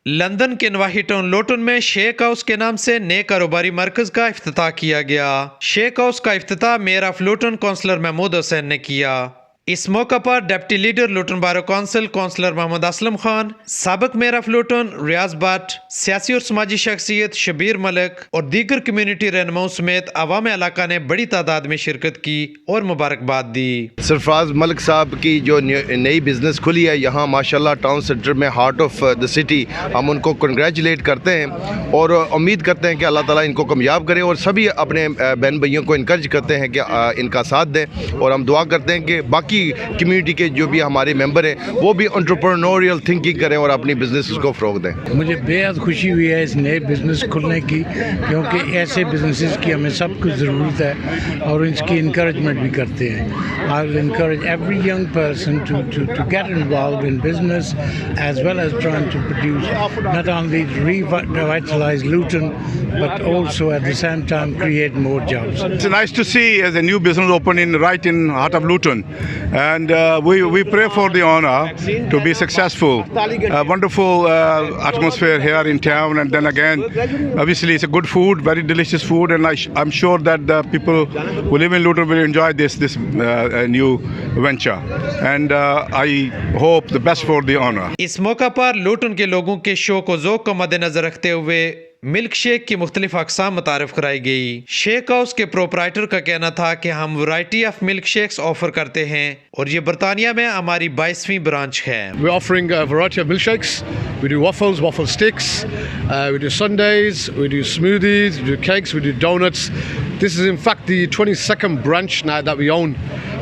London के नवाही town Lotan में Sheikh house के नाम से नए कारोबारी मरकज का इफ्तिताह किया गया। शेख हाउस का इफ्तिताह mayor of Luton councillor Mahmood Hussain ने किया। इस मौका पर deputy leader Luton borough council councillor Mohammad Aslam Khan, साबिक mayor of Luton Riaz Bhatt, सियासी और समाजी शख्सियत शबीर मलिक और दीगर कम्युनिटी रहनुमाओं समेत अवाम इलाका ने बड़ी तादाद में शिरकत की और मुबारकबाद दी। सरफराज मलिक साहब की जो नई बिज़नेस खुली है यहाँ माशाल्लाह टाउन सेंटर में, हार्ट ऑफ द सिटी, हम उनको कंग्रेचुलेट करते हैं और उम्मीद करते हैं कि अल्लाह ताला इनको कामयाब करे और सभी अपने बहन भाइयों को इनकरेज करते हैं कि इनका साथ दें और हम दुआ करते हैं कि बाकी कम्युनिटी के जो भी हमारे मेंबर हैं वो भी एंटरप्रेन्योरियल थिंकिंग करें और अपनी बिजनेस को फ़रोग दें। मुझे बेहद खुशी हुई है इस नए बिज़नेस खुलने की, क्योंकि ऐसे बिजनेसेस की हमें सब कुछ ज़रूरत है और इसकी इंकरेजमेंट भी करते हैं। I will encourage every young person to get involved in business as well as trying to produce not only revitalize Luton but also at the same time create more jobs. It's nice to see as a new business open right in heart of Luton, and we pray for the owner to be successful. A wonderful atmosphere here in town, and then again obviously it's a good food, very delicious food, and I'm sure that the people who live in Luton will enjoy this new venture, and I hope the best for the owner. इस मौका पर लूटन के लोगों के शौक व ज़ौक़ को मद्देनजर रखते हुए मिल्क शेक की मुख्तलिफ अक़साम मुतारिफ कराई गई। शेक हाउस के प्रोपराइटर का कहना था कि हम variety of milk shakes offer करते हैं और ये बरतानिया में हमारी 22वीं ब्रांच है। We're offering a variety of milkshakes. We do waffles, waffle sticks, we do sundaes, we do smoothies, we do cakes, we do donuts. This is in fact the 22nd branch now that we own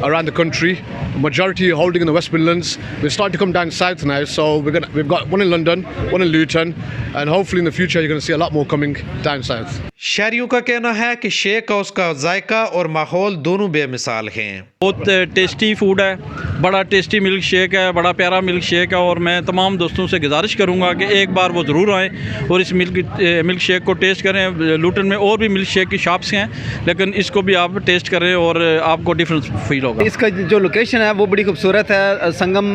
around the country. Majority holding in the West Midlands. We're starting to come down south now, so we've got one in London, one in Luton, and hopefully in the future you're going to see a lot more coming down south. शहरियों का कहना है कि shake house का जायका और माहौल दोनों बेमिसाल हैं। बहुत टेस्टी फूड है, बड़ा टेस्टी मिल्क शेक है, बड़ा प्यारा मिल्क शेक है और मैं तमाम दोस्तों से गुजारिश करूंगा कि एक बार वो ज़रूर आएँ और इस मिल्क शेक को टेस्ट करें। लूटन में और भी मिल्क शेक की शॉप्स हैं, लेकिन इसको भी आप टेस्ट करें और आपको डिफरेंस फील होगा। इसका जो लोकेशन है वो बड़ी खूबसूरत है, संगम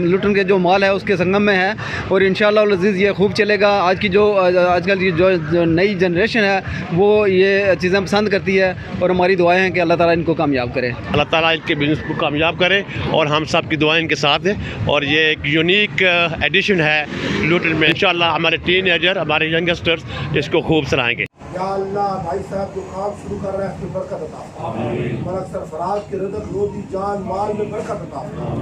लूटन के जो मॉल है उसके संगम में है और इंशाअल्लाह अज़ीज़ ये खूब चलेगा। आजकल की जो नई जनरेशन है वो ये चीज़ें पसंद करती है और हमारी दुआएं हैं कि अल्लाह ताला इनको कामयाब करे। अल्लाह ताला इनके बिजनेस को कामयाब करे और हम सब की दुआएं इनके साथ हैं और ये एक यूनिक एडिशन है लूटन में। इंशाअल्लाह हमारे टीनेजर, हमारे यंगस्टर्स इसको खूब सराहेंगे। या अल्लाह भाई साहब जो काम शुरू कर रहे हैं उसमें बरकत अता फरमा। मलक सरफराज के रज़्क़, रोज़ी, जान, माल में बरकत अता फरमा।